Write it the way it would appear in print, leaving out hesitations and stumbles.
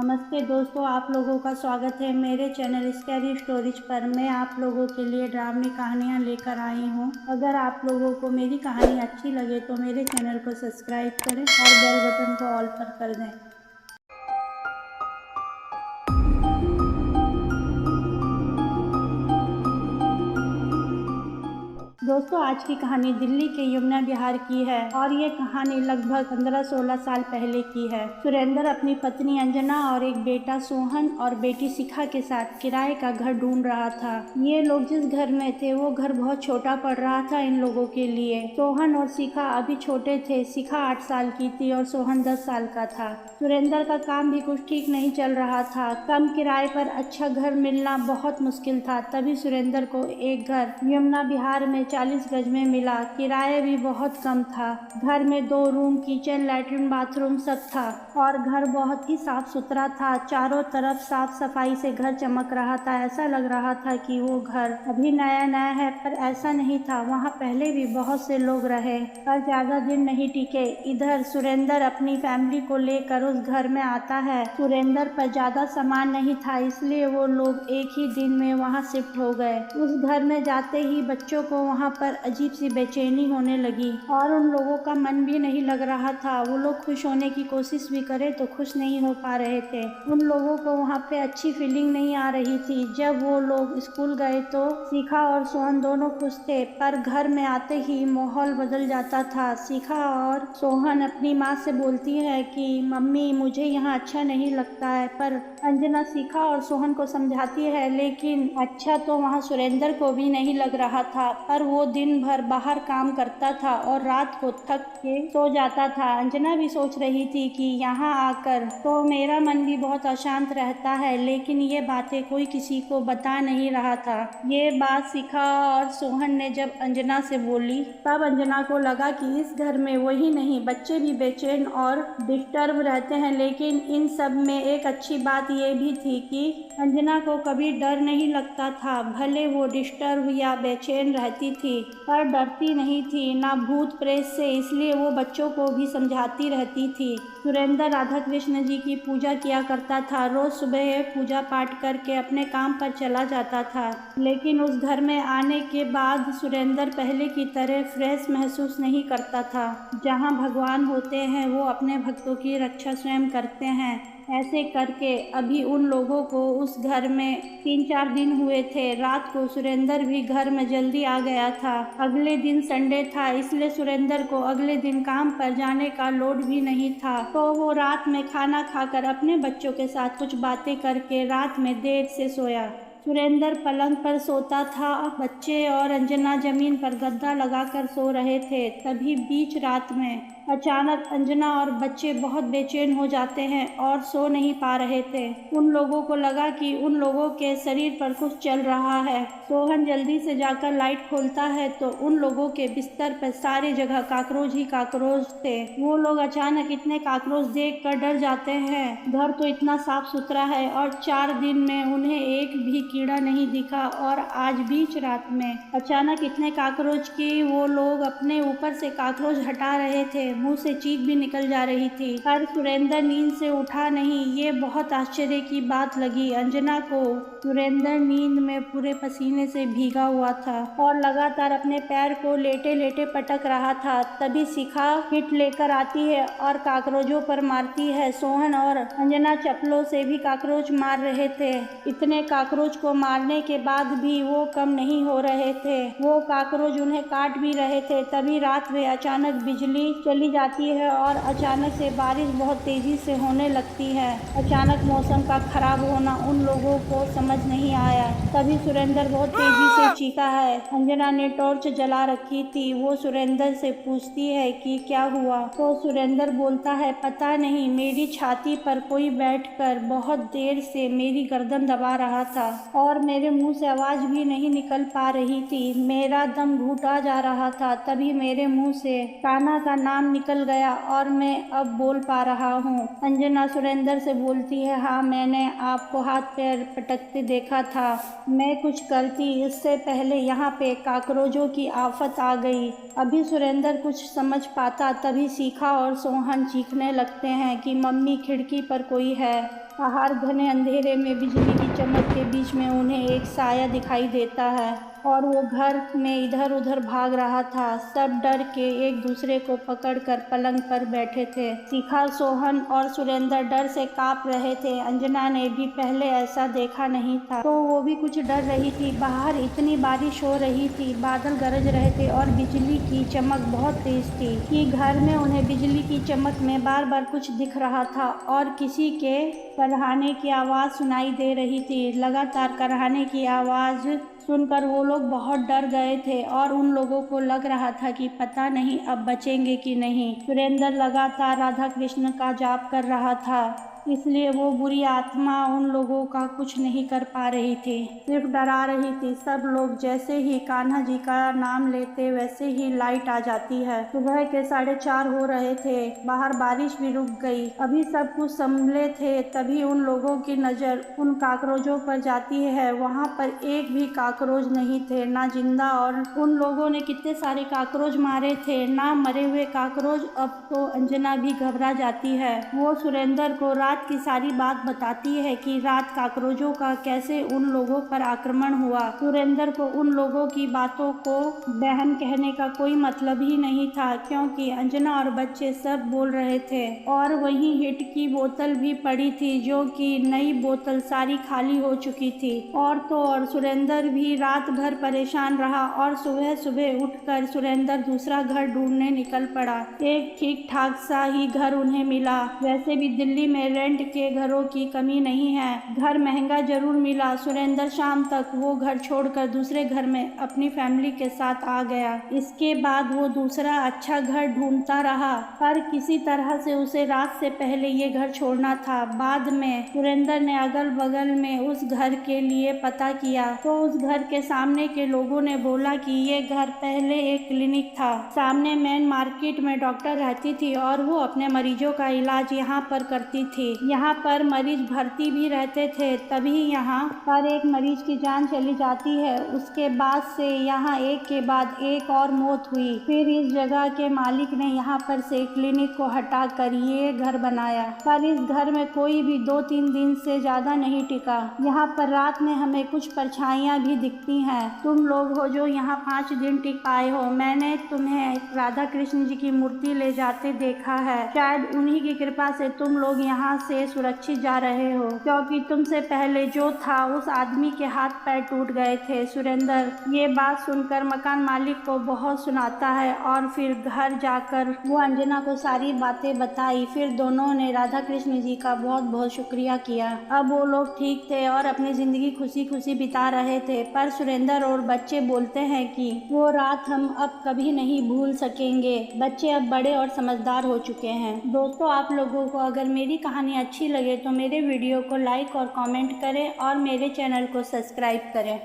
नमस्ते दोस्तों, आप लोगों का स्वागत है मेरे चैनल स्कैरी स्टोरीज पर। मैं आप लोगों के लिए ड्रामनी कहानियाँ लेकर आई हूँ। अगर आप लोगों को मेरी कहानी अच्छी लगे तो मेरे चैनल को सब्सक्राइब करें और बेल बटन को ऑल पर कर दें। दोस्तों, आज की कहानी दिल्ली के यमुना विहार की है और ये कहानी लगभग 15-16 साल पहले की है। सुरेंद्र अपनी पत्नी अंजना और एक बेटा सोहन और बेटी शिखा के साथ किराए का घर ढूंढ रहा था। ये लोग जिस घर में थे वो घर बहुत छोटा पड़ रहा था इन लोगों के लिए। सोहन और शिखा अभी छोटे थे। शिखा 8 साल की थी और सोहन 10 साल का था। सुरेंद्र का काम भी कुछ ठीक नहीं चल रहा था। कम किराए पर अच्छा घर मिलना बहुत मुश्किल था। तभी सुरेंद्र को एक घर यमुना विहार में 40 गज में मिला। किराया भी बहुत कम था। घर में 2 रूम, किचन, लैट्रिन, बाथरूम सब था और घर बहुत ही साफ सुथरा था। चारों तरफ साफ सफाई से घर चमक रहा था। ऐसा लग रहा था कि वो घर अभी नया नया है, पर ऐसा नहीं था। वहाँ पहले भी बहुत से लोग रहे पर ज्यादा दिन नहीं टिके। इधर सुरेंद्र अपनी फैमिली को लेकर उस घर में आता है। सुरेंद्र पर ज्यादा सामान नहीं था, इसलिए वो लोग एक ही दिन में वहाँ शिफ्ट हो गए। उस घर में जाते ही बच्चों को वहाँ पर अजीब सी बेचैनी होने लगी और उन लोगों का मन भी नहीं लग रहा था। वो लोग खुश होने की कोशिश भी करे तो खुश नहीं हो पा रहे थे। उन लोगों को वहाँ पे अच्छी फीलिंग नहीं आ रही थी। जब वो लोग स्कूल गए तो शिखा और सोहन दोनों खुश थे, पर घर में आते ही माहौल बदल जाता था। शिखा और सोहन अपनी माँ से बोलती है कि मम्मी मुझे यहाँ अच्छा नहीं लगता है, पर अंजना शिखा और सोहन को समझाती है लेकिन अच्छा तो वहाँ सुरेंद्र को भी नहीं लग रहा था। पर वो दिन भर बाहर काम करता था और रात को थक के सो जाता था। अंजना भी सोच रही थी कि यहाँ आकर तो मेरा मन भी बहुत अशांत रहता है, लेकिन ये बातें कोई किसी को बता नहीं रहा था। ये बात शिखा और सोहन ने जब अंजना से बोली तब अंजना को लगा कि इस घर में वही नहीं, बच्चे भी बेचैन और डिस्टर्ब रहते हैं। लेकिन इन सब में एक अच्छी बात ये भी थी कि अंजना को कभी डर नहीं लगता था। भले वो डिस्टर्ब या बेचैन रहती थी पर डरती नहीं थी, ना भूत प्रेत से, इसलिए वो बच्चों को भी समझाती रहती थी। सुरेंद्र राधा कृष्ण जी की पूजा किया करता था। रोज सुबह पूजा पाठ करके अपने काम पर चला जाता था। लेकिन उस घर में आने के बाद सुरेंद्र पहले की तरह फ्रेश महसूस नहीं करता था। जहाँ भगवान होते हैं वो अपने भक्तों की रक्षा स्वयं करते हैं। ऐसे करके अभी उन लोगों को उस घर में 3-4 दिन हुए थे। रात को सुरेंद्र भी घर में जल्दी आ गया था। अगले दिन संडे था, इसलिए सुरेंद्र को अगले दिन काम पर जाने का लोड भी नहीं था। तो वो रात में खाना खाकर अपने बच्चों के साथ कुछ बातें करके रात में देर से सोया। सुरेंद्र पलंग पर सोता था, बच्चे और अंजना जमीन पर गद्दा लगाकर सो रहे थे। तभी बीच रात में अचानक अंजना और बच्चे बहुत बेचैन हो जाते हैं और सो नहीं पा रहे थे। उन लोगों को लगा कि उन लोगों के शरीर पर कुछ चल रहा है। सोहन जल्दी से जाकर लाइट खोलता है तो उन लोगों के बिस्तर पर सारी जगह काकरोच ही काकरोच थे। वो लोग अचानक इतने काकरोच देख कर डर जाते हैं। घर तो इतना साफ सुथरा है और 4 दिन में उन्हें एक भी कीड़ा नहीं दिखा, और आज बीच रात में अचानक इतने काकरोच कि वो लोग अपने ऊपर से काकरोच हटा रहे थे। मुंह से चीख भी निकल जा रही थी, पर सुरेंद्र नींद से उठा नहीं। ये बहुत आश्चर्य की बात लगी अंजना को। सुरेंद्र नींद में पूरे पसीने से भीगा हुआ था और लगातार अपने पैर को लेटे लेटे पटक रहा था। तभी शिखा हिट लेकर आती है और काकरोचों पर मारती है। सोहन और अंजना चप्पलों से भी काकरोच मार रहे थे। इतने काकरोच को मारने के बाद भी वो कम नहीं हो रहे थे। वो काकरोच उन्हें काट भी रहे थे। तभी रात में अचानक बिजली चली जाती है और अचानक से बारिश बहुत तेजी से होने लगती है। अचानक मौसम का खराब होना उन लोगों को समझ नहीं आया। तभी सुरेंद्र बहुत तेजी से चीखा है। अंजना ने टॉर्च जला रखी थी। वो सुरेंद्र से पूछती है कि क्या हुआ, तो सुरेंद्र बोलता है पता नहीं, मेरी छाती पर कोई बैठकर बहुत देर से मेरी गर्दन दबा रहा था और मेरे मुंह से आवाज भी नहीं निकल पा रही थी। मेरा दम घुटा जा रहा था। तभी मेरे मुंह से कान्हा का नाम निकल गया और मैं अब बोल पा रहा हूँ। अंजना सुरेंद्र से बोलती है हाँ, मैंने आपको हाथ पैर पटकते देखा था। मैं कुछ करती इससे पहले यहाँ पे काकरोचों की आफत आ गई। अभी सुरेंद्र कुछ समझ पाता तभी शिखा और सोहन चीखने लगते हैं कि मम्मी खिड़की पर कोई है। बाहर घने अंधेरे में बिजली की चमक के बीच में उन्हें एक साया दिखाई देता है और वो घर में इधर उधर भाग रहा था। सब डर के एक दूसरे को पकड़कर पलंग पर बैठे थे। शिखा, सोहन और सुरेंद्र डर से कांप रहे थे। अंजना ने भी पहले ऐसा देखा नहीं था तो वो भी कुछ डर रही थी। बाहर इतनी बारिश हो रही थी, बादल गरज रहे थे और बिजली की चमक बहुत तेज थी कि घर में उन्हें बिजली की चमक में बार बार कुछ दिख रहा था और किसी के करहाने की आवाज़ सुनाई दे रही थी। लगातार करहाने की आवाज़ सुनकर वो लोग बहुत डर गए थे और उन लोगों को लग रहा था कि पता नहीं अब बचेंगे कि नहीं। सुरेंद्र लगातार राधा कृष्ण का जाप कर रहा था, इसलिए वो बुरी आत्मा उन लोगों का कुछ नहीं कर पा रही थी, सिर्फ डरा रही थी। सब लोग जैसे ही कान्हा जी का नाम लेते वैसे ही लाइट आ जाती है। सुबह के 4:30 हो रहे थे, बाहर बारिश भी रुक गई। अभी सब कुछ संभले थे, तभी उन लोगों की नज़र उन काकरोचों पर जाती है। वहाँ पर एक भी काकरोच नहीं थे, ना जिंदा, और उन लोगों ने कितने सारे काकरोच मारे थे, ना मरे हुए काकरोच। अब तो अंजना भी घबरा जाती है। वो सुरेंद्र को रात की सारी बात बताती है कि रात काकरोचों का कैसे उन लोगों पर आक्रमण हुआ। सुरेंद्र को उन लोगों की बातों को बहन कहने का कोई मतलब ही नहीं था, क्योंकि अंजना और बच्चे सब बोल रहे थे और वहीं हिट की बोतल भी पड़ी थी, जो कि नई बोतल सारी खाली हो चुकी थी। और तो और सुरेंद्र भी रात भर परेशान रहा और सुबह सुबह उठकर सुरेंद्र दूसरा घर ढूंढने निकल पड़ा। एक ठीक ठाक सा ही घर उन्हें मिला। वैसे भी दिल्ली में रेंट के घरों की कमी नहीं है। घर महंगा जरूर मिला। सुरेंद्र शाम तक वो घर छोड़कर दूसरे घर में अपनी फैमिली के साथ आ गया। इसके बाद वो दूसरा अच्छा घर ढूंढता रहा, पर किसी तरह से उसे रात से पहले ये घर छोड़ना था। बाद में सुरेंद्र ने अगल बगल में उस घर के लिए पता किया तो उस घर के सामने के लोगों ने बोला कि ये घर पहले एक क्लिनिक था। सामने मेन मार्केट में डॉक्टर रहती थी और वो अपने मरीजों का इलाज यहाँ पर करती थी। यहाँ पर मरीज भर्ती भी रहते थे। तभी यहाँ पर एक मरीज की जान चली जाती है। उसके बाद से यहाँ एक के बाद एक और मौत हुई। फिर इस जगह के मालिक ने यहाँ पर से क्लिनिक को हटाकर ये घर बनाया, पर इस घर में कोई भी 2-3 दिन से ज्यादा नहीं टिका। यहाँ पर रात में हमें कुछ परछाइयाँ भी दिखती हैं। तुम लोग हो जो यहाँ 5 दिन टिक पाए हो। मैंने तुम्हें राधा कृष्ण जी की मूर्ति ले जाते देखा है। शायद उन्हीं की कृपा से तुम लोग यहाँ से सुरक्षित जा रहे हो, क्योंकि तुमसे पहले जो था उस आदमी के हाथ पैर टूट गए थे। सुरेंद्र ये बात सुनकर मकान मालिक को बहुत सुनाता है और फिर घर जाकर वो अंजना को सारी बातें बताई। फिर दोनों ने राधा कृष्ण जी का बहुत बहुत शुक्रिया किया। अब वो लोग ठीक थे और अपनी जिंदगी खुशी खुशी बिता रहे थे। पर सुरेंद्र और बच्चे बोलते हैं कि वो रात हम अब कभी नहीं भूल सकेंगे। बच्चे अब बड़े और समझदार हो चुके हैं। दोस्तों, आप लोगों को अगर मेरी कहानी अच्छी लगे तो मेरे वीडियो को लाइक और कमेंट करें और मेरे चैनल को सब्सक्राइब करें।